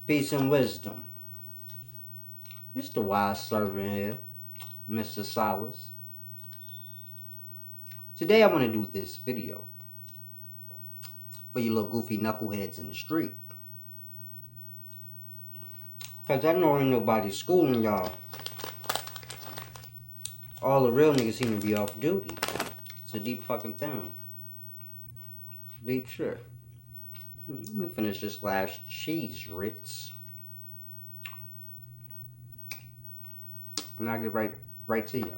Peace and wisdom. It's the wise servant here, Mr. Silas. Today I want to do this video for you little goofy knuckleheads in the street. Cause I know ain't nobody schooling y'all. All the real niggas seem to be off duty. It's a deep fucking thing. Deep shit. Let me finish this last cheese Ritz. And I'll get right to y'all.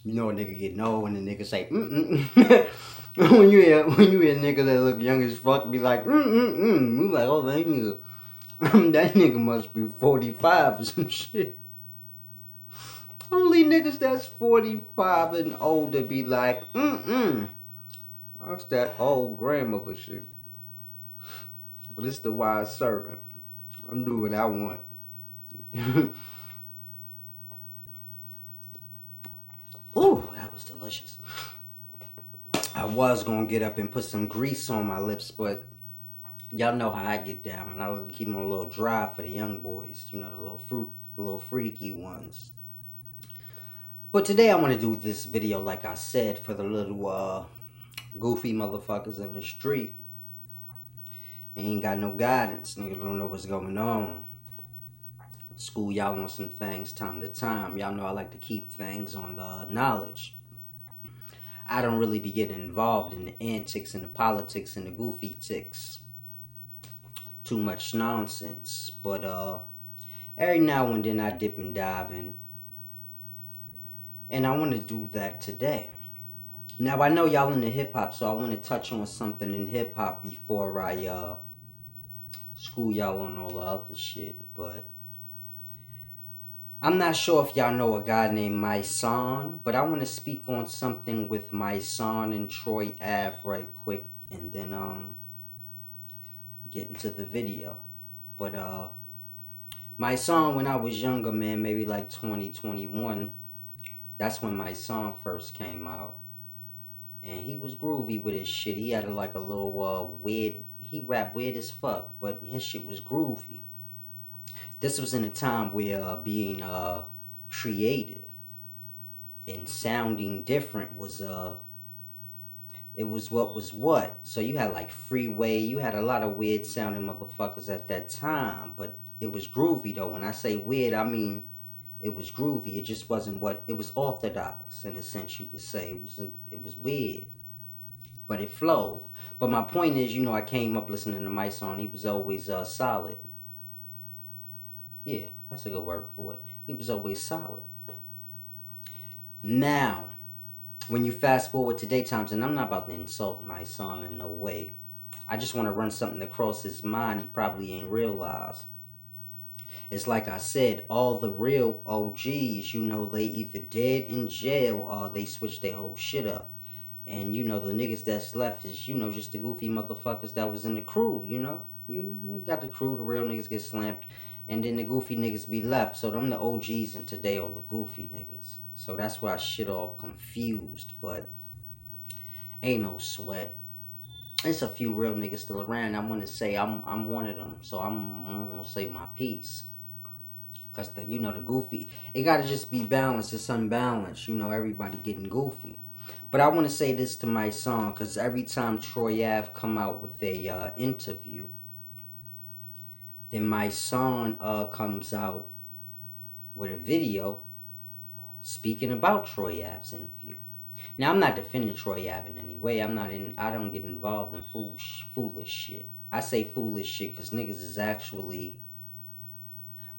You know a nigga get no when the nigga say when you hear a nigga that look young as fuck be like you like, oh, that nigga that nigga must be 45 or some shit. Only niggas that's 45 and older be like that's that old grandmother shit. But it's the wise servant. I do what I want. Ooh, that was delicious. I was gonna get up and put some grease on my lips, but y'all know how I get down, and I like to keep them a little dry for the young boys. You know, the little freaky ones. But today I want to do this video, like I said, for the little goofy motherfuckers in the street. Ain't got no guidance. Niggas don't know what's going on. School y'all on some things time to time. Y'all know I like to keep things on the knowledge. I don't really be getting involved in the antics and the politics and the goofy ticks. Too much nonsense. But every now and then I dip and dive in. And I want to do that today. Now I know y'all into hip-hop, so I want to touch on something in hip-hop before I school y'all on all the other shit. But I'm not sure if y'all know a guy named Mysonne, but I want to speak on something with Mysonne and Troy Ave right quick, and then get into the video. But Mysonne, when I was younger, man, maybe like 2021, that's when Mysonne first came out. And he was groovy with his shit. He had like a little weird, he rapped weird as fuck, but his shit was groovy. This was in a time where being creative and sounding different was it was what was what. So you had like Freeway, you had a lot of weird sounding motherfuckers at that time, but it was groovy though. When I say weird, I mean it was groovy. It just wasn't what it was, orthodox in a sense you could say. It was weird, but it flowed. But my point is, you know, I came up listening to Mysonne. He was always solid. Yeah, that's a good word for it. He was always solid. Now, when you fast forward to daytimes, and I'm not about to insult Mysonne in no way. I just want to run something across his mind he probably ain't realized. It's like I said, all the real OGs, you know, they either dead in jail or they switched their whole shit up. And, you know, the niggas that's left is, you know, just the goofy motherfuckers that was in the crew, you know. You got the crew, the real niggas get slammed, and then the goofy niggas be left. So them the OGs, and today all the goofy niggas. So that's why shit all confused, but ain't no sweat. There's a few real niggas still around. I want to say I'm one of them, so I'm gonna say my piece. Cause the goofy, it gotta just be balanced. It's unbalanced. You know, everybody getting goofy. But I want to say this to Mysonne, cause every time Troy Ave come out with a interview, then Mysonne comes out with a video speaking about Troy Ave's interview. Now I'm not defending Troy Ave in any way. I don't get involved in foolish shit. I say foolish shit cause niggas is actually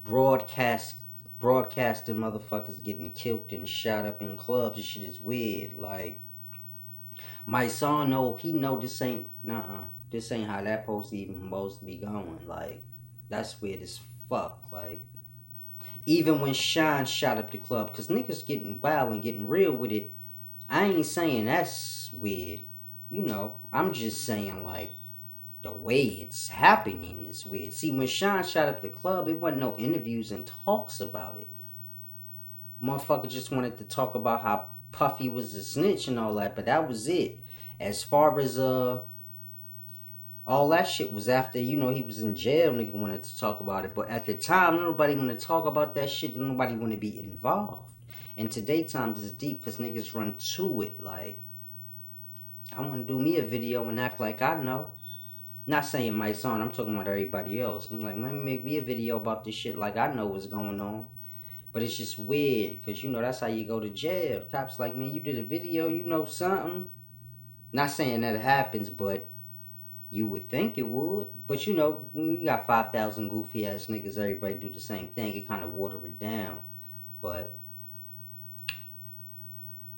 broadcasting motherfuckers getting killed and shot up in clubs. This shit is weird. Like, Mysonne know this ain't this ain't how that supposed to be going. Like, that's weird as fuck. Like, even when Shine shot up the club, cause niggas getting wild and getting real with it, I ain't saying that's weird. You know, I'm just saying, like, the way it's happening is weird. See, when Sean shot up the club, it wasn't no interviews and talks about it. Motherfucker just wanted to talk about how Puffy was a snitch and all that, but that was it. As far as all that shit was after, he was in jail, nigga wanted to talk about it. But at the time, nobody wanted to talk about that shit, nobody wanted to be involved. And today times is deep because niggas run to it. Like, I want to do me a video and act like I know. Not saying Mysonne, I'm talking about everybody else. I'm like, man, make me a video about this shit like I know what's going on. But it's just weird, because, that's how you go to jail. The cops like, man, you did a video, you know something. Not saying that it happens, but you would think it would. But, when you got 5,000 goofy-ass niggas, everybody do the same thing. It kind of water it down. But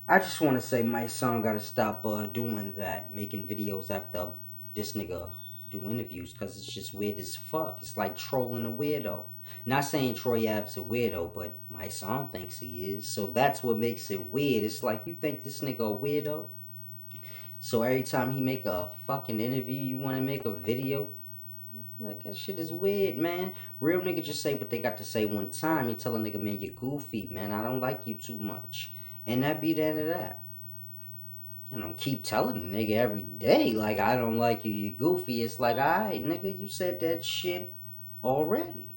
I just want to say Mysonne got to stop doing that. Making videos after this nigga do interviews, because it's just weird as fuck. It's like trolling a weirdo. Not saying Troy Ave's a weirdo, but Mysonne thinks he is. So that's what makes it weird. It's like, you think this nigga a weirdo? So every time he make a fucking interview, you want to make a video? Like, that shit is weird, man. Real niggas just say what they got to say one time. You tell a nigga, man, you're goofy, man. I don't like you too much. And that be the end of that. I don't keep telling the nigga every day, like, I don't like you, you goofy. It's like, alright, nigga, you said that shit already.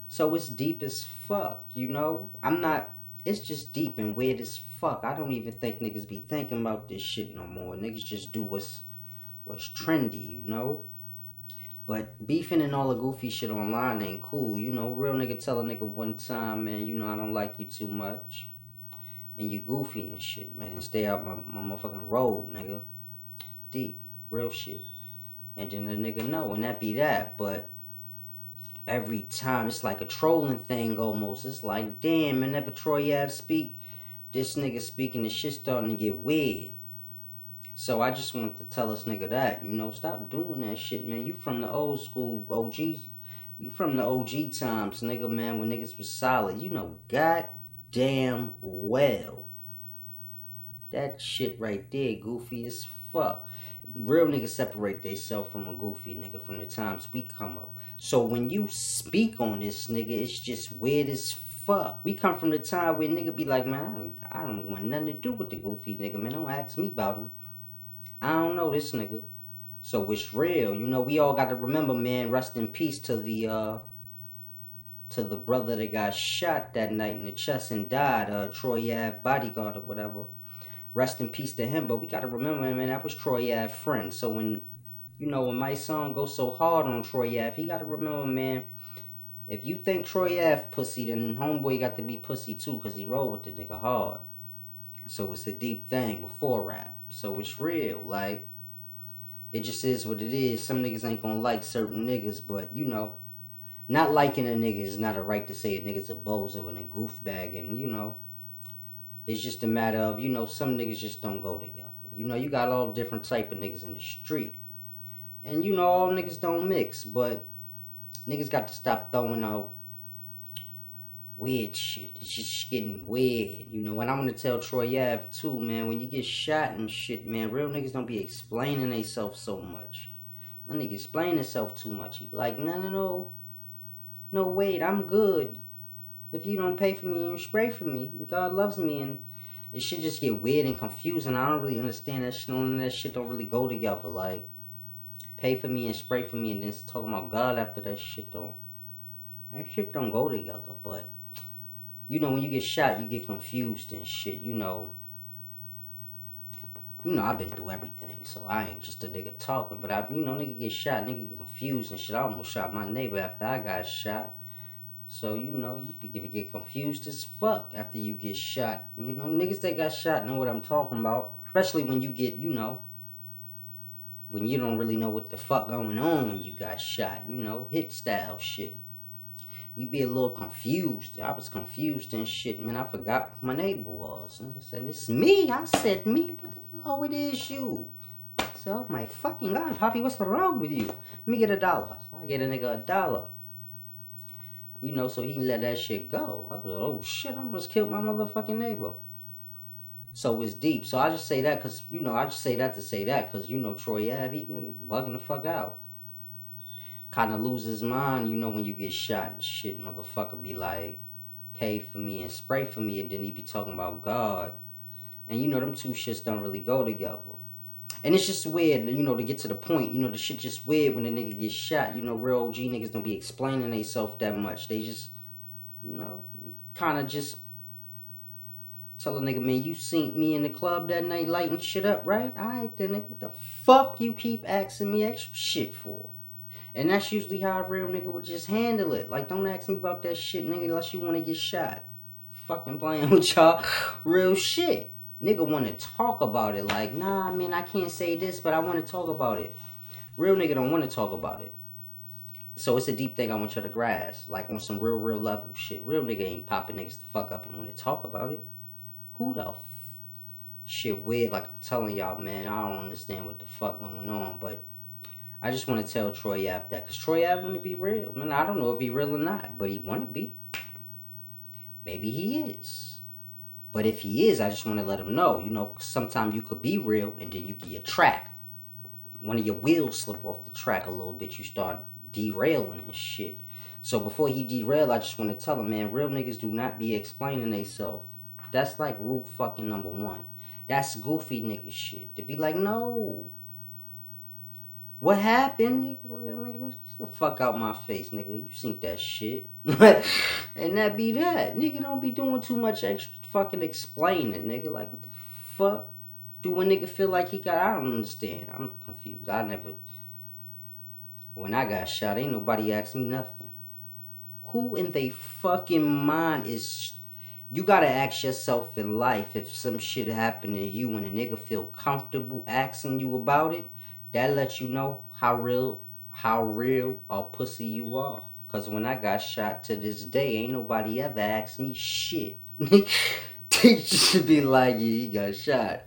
So it's deep as fuck, it's just deep and weird as fuck. I don't even think niggas be thinking about this shit no more. Niggas just do what's trendy, But beefing and all the goofy shit online ain't cool, Real nigga tell a nigga one time, man, I don't like you too much. And you goofy and shit, man. And stay out my motherfucking road, nigga. Deep. Real shit. And then the nigga know. And that be that. But every time, it's like a trolling thing almost. It's like, damn, whenever Troy Ave speak, this nigga speaking, the shit starting to get weird. So I just want to tell this nigga that, stop doing that shit, man. You from the old school OG. You from the OG times, nigga, man, when niggas was solid. Goddamn well. That shit right there, goofy as fuck. Real niggas separate theyself from a goofy nigga from the times we come up. So when you speak on this nigga, it's just weird as fuck. We come from the time where nigga be like, man, I don't want nothing to do with the goofy nigga, man. Don't ask me about him. I don't know this nigga. So it's real. We all got to remember, man, rest in peace to the brother that got shot that night in the chest and died, Troy Ave bodyguard or whatever. Rest in peace to him. But we got to remember, man, that was Troy Ave friend. So when Mysonne goes so hard on Troy Ave, he got to remember, man, if you think Troy Ave pussy, then homeboy got to be pussy too, because he rolled with the nigga hard. So it's a deep thing before rap. So it's real. Like, it just is what it is. Some niggas ain't gonna like certain niggas, but not liking a nigga is not a right to say a nigga's a bozo and a goof bag, and it's just a matter of, some niggas just don't go together. You got all different type of niggas in the street. And all niggas don't mix, but niggas got to stop throwing out weird shit. It's just getting weird, And I want to tell Troy Ave too, man, when you get shot and shit, man, real niggas don't be explaining themselves so much. That nigga explain himself too much. He be like, no, wait, I'm good. If you don't pay for me, you spray for me. God loves me, and it should just get weird and confusing. I don't really understand that shit. That shit don't really go together. Like, pay for me and spray for me, and then talking about God after that shit don't go together. But when you get shot, you get confused and shit. I've been through everything, so I ain't just a nigga talking. But nigga get shot, nigga get confused and shit. I almost shot my neighbor after I got shot. So, you get confused as fuck after you get shot. Niggas that got shot know what I'm talking about. Especially when you get, when you don't really know what the fuck going on when you got shot. Hit style shit. You be a little confused. I was confused and shit, man. I forgot who my neighbor was. Nigga said, it's me. I said, me? What the fuck? Oh, it is you. I said, oh my fucking God, Poppy, what's wrong with you? Let me get $1. So I get a nigga $1. So he let that shit go. I was like, oh shit, I almost killed my motherfucking neighbor. So it's deep. So I just say that because, I just say that to say that because, Troy Ave, he been bugging the fuck out. Kind of lose his mind, when you get shot and shit. Motherfucker be like, pay for me and spray for me. And then he be talking about God. And, them two shits don't really go together. And it's just weird, to get to the point, the shit just weird when a nigga gets shot. Real OG niggas don't be explaining themselves that much. They just, kind of just tell a nigga, man, you seen me in the club that night lighting shit up, right? Alright then, nigga, what the fuck you keep asking me extra shit for? And that's usually how a real nigga would just handle it. Like, don't ask me about that shit, nigga, unless you want to get shot. Fucking playing with y'all real shit. Nigga want to talk about it. Like, nah, man, I can't say this, but I want to talk about it. Real nigga don't want to talk about it. So it's a deep thing I want you to grasp. Like, on some real level shit. Real nigga ain't popping niggas the fuck up and want to talk about it. Who the shit weird? Like I'm telling y'all, man, I don't understand what the fuck going on, but I just want to tell Troy Ave that, because Troy Ave want to be real. Man, I don't know if he real or not, but he want to be. Maybe he is. But if he is, I just want to let him know, sometimes you could be real and then you get your track. One of your wheels slip off the track a little bit, you start derailing and shit. So before he derail, I just want to tell him, man, real niggas do not be explaining themselves. That's like rule fucking number one. That's goofy nigga shit. To be like, no. What happened? Nigga, get the fuck out my face, nigga. You seen that shit. And that be that. Nigga don't be doing too much extra fucking explaining, nigga. Like, what the fuck? Do a nigga feel like he got... I don't understand. I'm confused. When I got shot, ain't nobody asked me nothing. Who in they fucking mind is... You gotta ask yourself in life, if some shit happened to you and a nigga feel comfortable asking you about it, that lets you know how real a pussy you are. Cause when I got shot, to this day, ain't nobody ever asked me shit. They just be like, yeah, he got shot.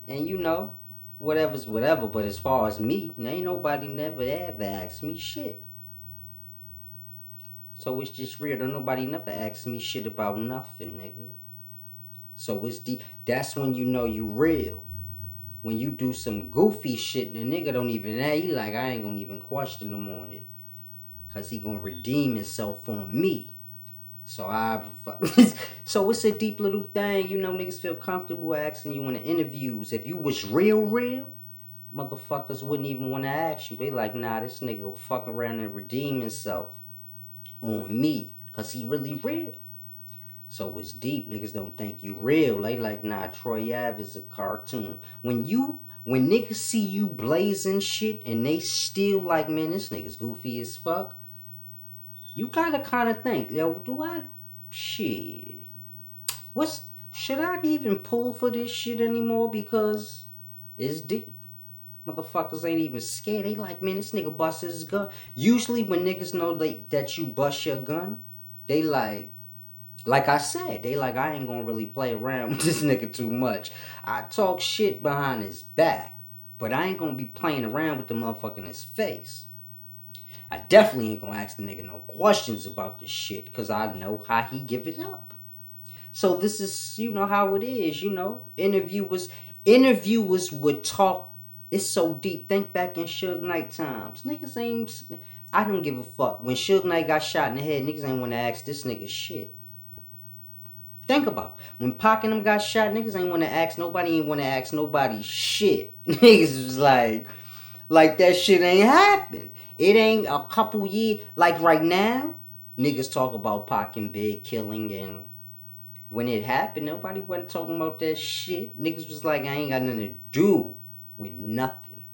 And whatever's whatever, but as far as me, ain't nobody never ever asked me shit. So it's just real. Don't nobody never ask me shit about nothing, nigga. So it's that's when you know you real. When you do some goofy shit and the nigga don't even he like, I ain't gonna even question him on it. Cause he gonna redeem himself on me. So so it's a deep little thing, niggas feel comfortable asking you in the interviews. If you was real, motherfuckers wouldn't even want to ask you. They like, nah, this nigga will fuck around and redeem himself on me, cause he really real. So it's deep. Niggas don't think you real. They like, nah, Troy Ave is a cartoon. When niggas see you blazing shit and they still like, man, this nigga's goofy as fuck, you gotta kind of think, yo, shit, should I even pull for this shit anymore? Because it's deep. Motherfuckers ain't even scared. They like, man, this nigga bust his gun. Usually when niggas know that you bust your gun, they like I said, they like, I ain't gonna really play around with this nigga too much. I talk shit behind his back, but I ain't gonna be playing around with the motherfucker in his face. I definitely ain't gonna ask the nigga no questions about this shit, because I know how he give it up. So this is, how it is, Interviewers would talk. It's so deep. Think back in Suge Knight times. Niggas ain't... I don't give a fuck. When Suge Knight got shot in the head, niggas ain't want to ask this nigga shit. Think about it. When Pac and them got shot, niggas ain't want to ask nobody shit. Niggas was like that shit ain't happened. It ain't a couple years. Like right now, niggas talk about Pac and Big killing, and when it happened, nobody wasn't talking about that shit. Niggas was like, I ain't got nothing to do with nothing.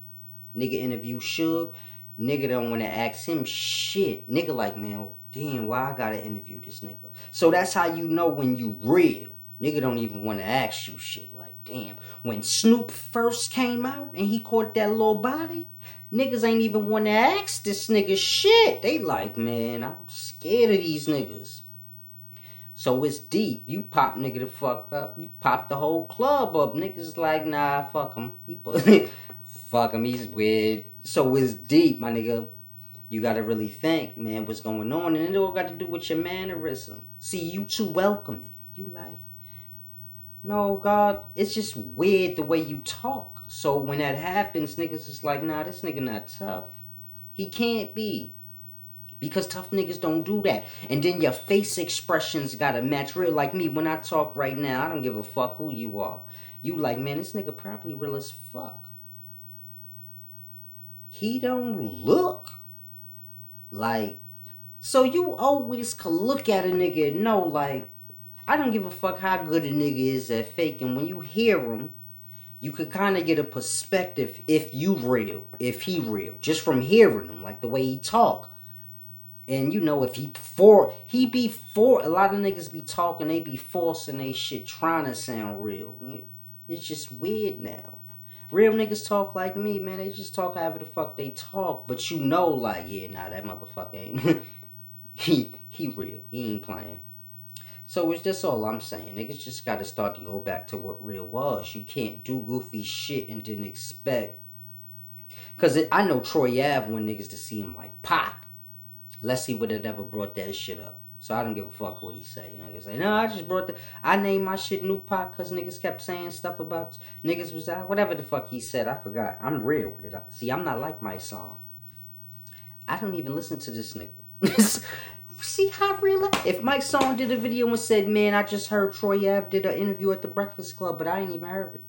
Nigga interview Suge. Nigga don't want to ask him shit. Nigga like, man, damn, why I gotta interview this nigga? So that's how you know when you real. Nigga don't even want to ask you shit. Like, damn. When Snoop first came out and he caught that little body, niggas ain't even want to ask this nigga shit. They like, man, I'm scared of these niggas. So it's deep. You pop nigga the fuck up. You pop the whole club up. Niggas like, nah, fuck him. Fuck him, he's weird. So it's deep, my nigga. You gotta really think, man, what's going on. And it all got to do with your mannerism. See, you too welcoming. You like, No, God, it's just weird the way you talk. So when that happens, niggas is like, nah, this nigga not tough. He can't be. Because tough niggas don't do that. And then your face expressions gotta match real. Like me, when I talk right now, I don't give a fuck who you are. You like, man, this nigga probably real as fuck. He don't look like. So you always could look at a nigga and know, like, I don't give a fuck how good a nigga is at faking. When you hear him, you could kind of get a perspective if you real, if he real, just from hearing him, like the way he talk. And you know, if he be for, a lot of niggas be talking, they be forcing they shit, trying to sound real. It's just weird now. Real niggas talk like me, man. They just talk however the fuck they talk, but you know, like, yeah, nah, that motherfucker ain't. he real. He ain't playing. So it's just all I'm saying. Niggas just gotta start to go back to what real was. You can't do goofy shit and then expect. Cause I know Troy Ave want niggas to see him like Pac. Leslie would have never brought that shit up. So I don't give a fuck what he say. You know, he say, no, I just brought the, I named my shit New Pac because niggas kept saying stuff about niggas was out. Whatever the fuck he said, I forgot. I'm real with it. See, I'm not like Mysonne. I don't even listen to this nigga. See how real? If Mysonne did a video and said, man, I just heard Troy Ave did an interview at the Breakfast Club, but I ain't even heard it.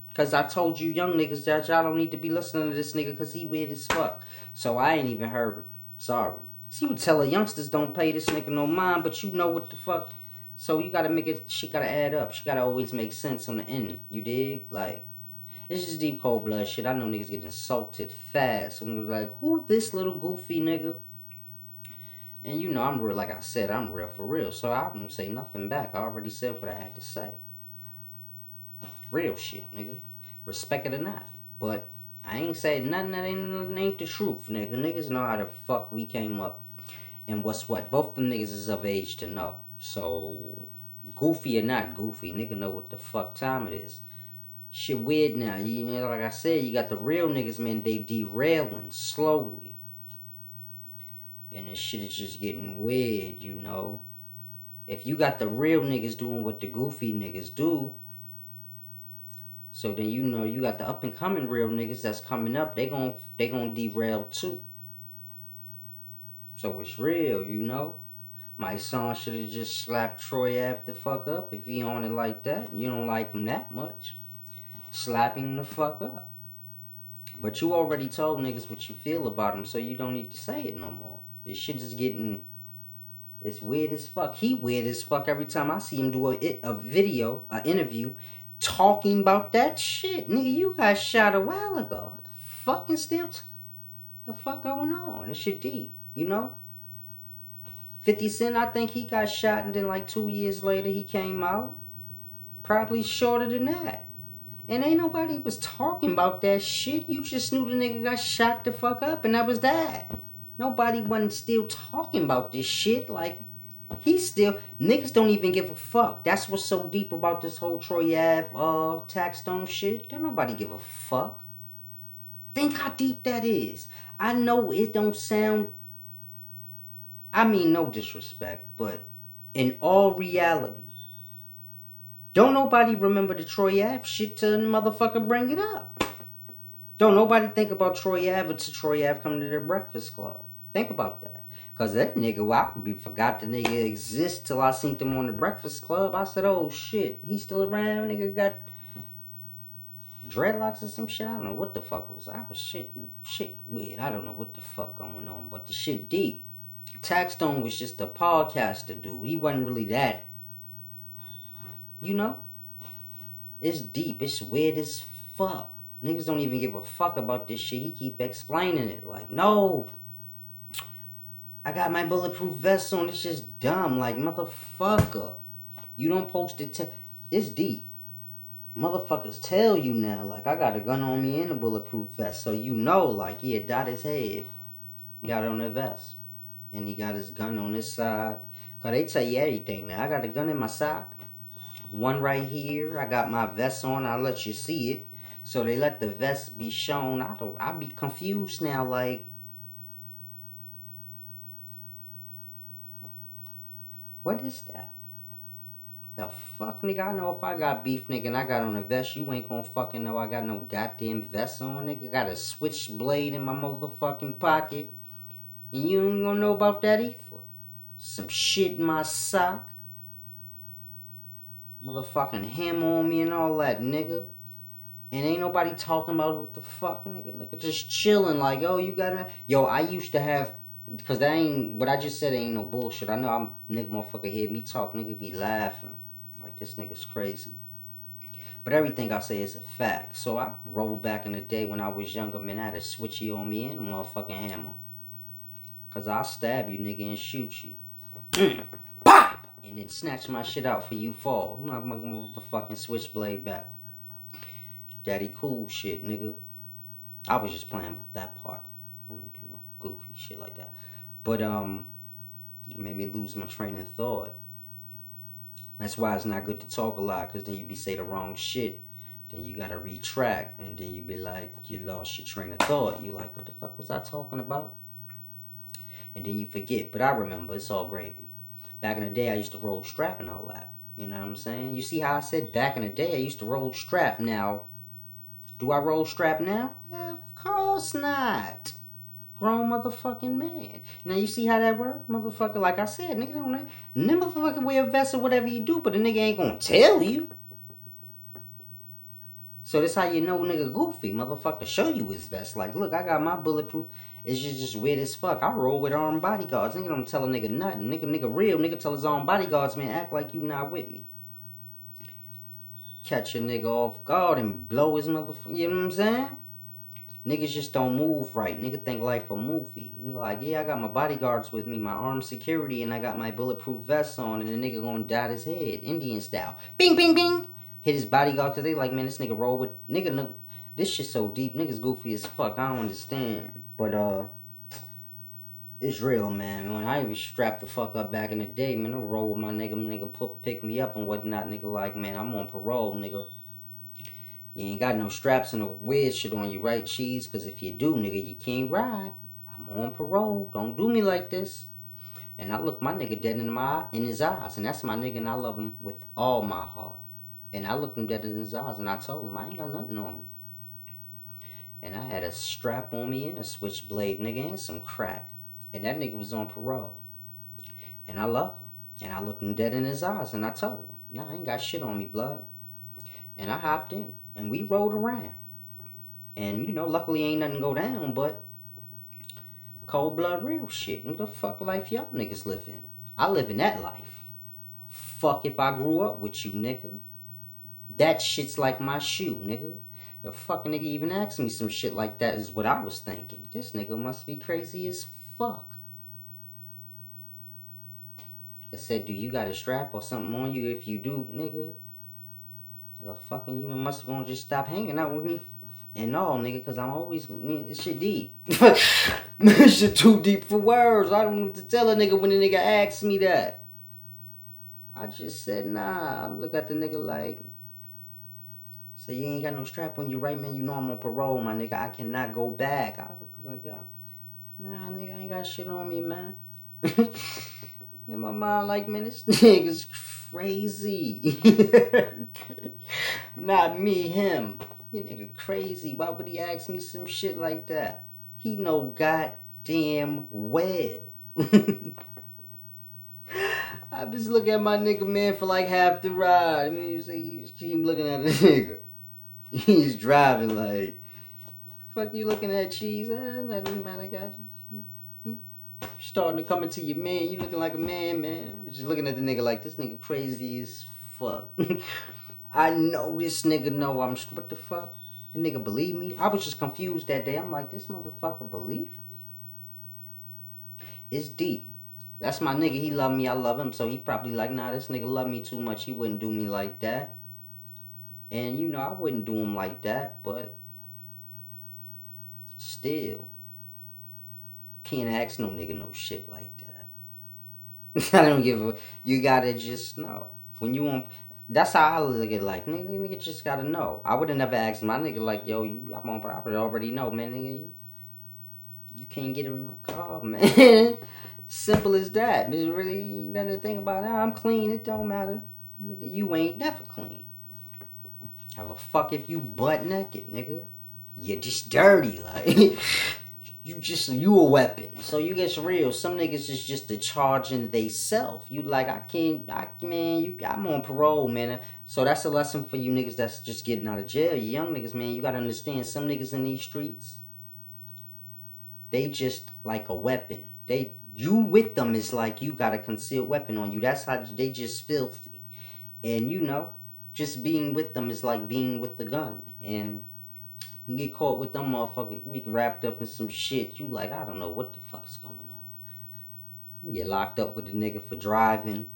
Because I told you young niggas that y'all don't need to be listening to this nigga because he weird as fuck. So I ain't even heard him. Sorry. See, you tell the youngsters don't pay this nigga no mind, but you know what the fuck. So you gotta make it, she gotta add up. She gotta always make sense on the end. You dig? Like, it's just deep cold blood shit. I know niggas get insulted fast. I'm like, who this little goofy nigga? And you know, I'm real, like I said, I'm real for real. So I don't say nothing back. I already said what I had to say. Real shit, nigga. Respect it or not. But I ain't saying nothing that ain't the truth, nigga. Niggas know how the fuck we came up. And what's what? Both them niggas is of age to know. So, goofy or not goofy, nigga know what the fuck time it is. Shit weird now. You know, like I said, you got the real niggas, man, they derailing slowly. And this shit is just getting weird, you know. If you got the real niggas doing what the goofy niggas do, so then you know you got the up and coming real niggas that's coming up, they gon' derail too. So it's real, you know. My son should have just slapped Troy Ave the fuck up if he on it like that. You don't like him that much. Slap him the fuck up. But you already told niggas what you feel about him, so you don't need to say it no more. This shit is getting, it's weird as fuck. He weird as fuck every time I see him do a video, an interview, talking about that shit. Nigga, you got shot a while ago. What the fucking still, the fuck going on? This shit deep, you know? 50 Cent, I think he got shot and then like 2 years later he came out. Probably shorter than that. And ain't nobody was talking about that shit. You just knew the nigga got shot the fuck up and that was that. Nobody wasn't still talking about this shit. Like, he still, niggas don't even give a fuck. That's what's so deep about this whole Troy Ave, Tax Stone shit. Don't nobody give a fuck. Think how deep that is. I know it don't sound, I mean no disrespect, but in all reality, don't nobody remember the Troy Ave shit till the motherfucker bring it up. Don't nobody think about Troy Ave until Troy Ave come to their Breakfast Club. Think about that. Cause that nigga, well, I forgot the nigga exists till I seen him on the Breakfast Club. I said, oh shit, he still around? Nigga got dreadlocks or some shit. I don't know what the fuck was. I was shit weird. I don't know what the fuck going on, but the shit deep. Taxstone was just a podcaster dude. He wasn't really that. You know? It's deep. It's weird as fuck. Niggas don't even give a fuck about this shit. He keep explaining it. Like, no. I got my bulletproof vest on. It's just dumb. Like, motherfucker. You don't post it. It's deep. Motherfuckers tell you now. Like, I got a gun on me and a bulletproof vest. So you know, like, yeah, dot his head. He got it on the vest. And he got his gun on his side. Cause they tell you everything now. I got a gun in my sock. One right here. I got my vest on. I'll let you see it. So they let the vest be shown. I be confused now. Like, what is that? The fuck, nigga? I know if I got beef, nigga, and I got on a vest, you ain't gonna fucking know I got no goddamn vest on, nigga. Got a switchblade in my motherfucking pocket. And you ain't gonna know about that either. Some shit in my sock. Motherfucking hammer on me and all that, nigga. And ain't nobody talking about what the fuck, nigga. Like, just chilling, like, oh, you gotta. Yo, I used to have. Because that ain't. What I just said ain't no bullshit. I know I'm. Nigga, motherfucker, hear me talk. Nigga be laughing. Like, this nigga's crazy. But everything I say is a fact. So I rolled back in the day when I was younger, man. I had a switchy on me and a motherfucking hammer. Because I'll stab you, nigga, and shoot you. Pop! And then snatch my shit out for you fall. My motherfucking switchblade back. Daddy cool shit, nigga. I was just playing with that part. I don't do no goofy shit like that. But, it made me lose my train of thought. That's why it's not good to talk a lot, because then you be say the wrong shit. Then you gotta retract, and then you be like, you lost your train of thought. You like, what the fuck was I talking about? And then you forget. But I remember, it's all gravy. Back in the day, I used to roll strap and all that. You know what I'm saying? You see how I said back in the day, I used to roll strap. Now, do I roll strap now? Of course not. Grown motherfucking man. Now you see how that work? Motherfucker, like I said, nigga don't motherfucking wear a vest or whatever you do, but the nigga ain't gonna tell you. So that's how you know nigga goofy. Motherfucker show you his vest. Like, look, I got my bulletproof. It's just weird as fuck. I roll with armed bodyguards. Nigga don't tell a nigga nothing. Nigga real. Nigga tell his own bodyguards, man, act like you not with me. Catch a nigga off guard and blow his motherfucker. You know what I'm saying? Niggas just don't move right. Nigga think life a movie. You like, yeah, I got my bodyguards with me, my armed security, and I got my bulletproof vest on, and the nigga gonna dot his head, Indian style. Bing, bing, bing. Hit his bodyguard, because they like, man, this nigga roll with... Nigga, this shit so deep. Niggas goofy as fuck. I don't understand. But, it's real, man. When I was strapped the fuck up back in the day, man, I roll with my nigga pick me up and whatnot. Nigga like, man, I'm on parole, nigga. You ain't got no straps and no weird shit on you, right, Cheese? Because if you do, nigga, you can't ride. I'm on parole. Don't do me like this. And I look my nigga dead in his eyes. And that's my nigga, and I love him with all my heart. And I looked him dead in his eyes, and I told him, I ain't got nothing on me. And I had a strap on me and a switchblade, nigga, and some crack. And that nigga was on parole. And I love him. And I looked him dead in his eyes, and I told him, nah, I ain't got shit on me, blood. And I hopped in, and we rode around. And, you know, luckily ain't nothing go down, but cold blood real shit. What the fuck life y'all niggas live in? I live in that life. Fuck if I grew up with you, nigga. That shit's like my shoe, nigga. The fucking nigga even asked me some shit like that is what I was thinking. This nigga must be crazy as fuck. I said, do you got a strap or something on you? If you do, nigga, the fucking you must gonna just stop hanging out with me and all, nigga, because I'm always, this shit deep. This shit too deep for words. I don't know what to tell a nigga when a nigga asks me that. I just said, nah. I look at the nigga like, say, you ain't got no strap on you, right, man? You know I'm on parole, my nigga. I cannot go back. I look like, nah, nigga, I ain't got shit on me, man. In my mind, like, man, this nigga's crazy. Not me, him. This nigga crazy. Why would he ask me some shit like that? He know goddamn well. I just look at my nigga, man, for like half the ride. I mean, you just keep looking at the nigga. He's driving like, fuck you looking at, Cheese? Nothing, man, I got you. Starting to come into your man. You looking like a man, man. You're just looking at the nigga like, this nigga crazy as fuck. I know this nigga know I'm... What the fuck? The nigga believe me? I was just confused that day. I'm like, this motherfucker believe me? It's deep. That's my nigga. He love me. I love him. So he probably like, nah, this nigga love me too much. He wouldn't do me like that. And, you know, I wouldn't do him like that. But still, can't ask no nigga no shit like that. I don't give a... You gotta just know. When you want... That's how I look at life. Nigga just gotta know. I would have never asked my nigga like, yo, I'm on... I would already know, man. Nigga, you can't get in my car, man. Simple as that. There's really nothing to think about. Nah, I'm clean. It don't matter. Nigga, you ain't never clean. Have a fuck if you butt naked, nigga. You're just dirty, like. You a weapon. So you get real. Some niggas is just a charging they self. You like, I'm on parole, man. So that's a lesson for you niggas that's just getting out of jail. You young niggas, man, you gotta understand some niggas in these streets, they just like a weapon. You with them is like you got a concealed weapon on you. That's how they just filthy. And just being with them is like being with the gun. And you get caught with them motherfuckers, you get wrapped up in some shit. You like, I don't know what the fuck is going on. You get locked up with the nigga for driving.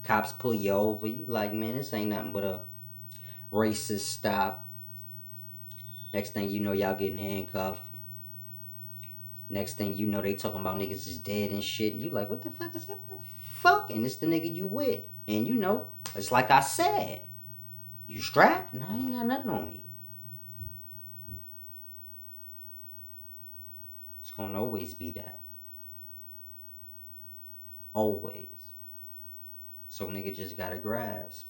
Cops pull you over. You like, man, this ain't nothing but a racist stop. Next thing you know, y'all getting handcuffed. Next thing you know, they talking about niggas is dead and shit. You like, what the fuck is that? The fuck? And it's the nigga you with. And it's like I said. You strapped? And I ain't got nothing on me. It's gonna always be that. Always. So nigga just gotta grasp.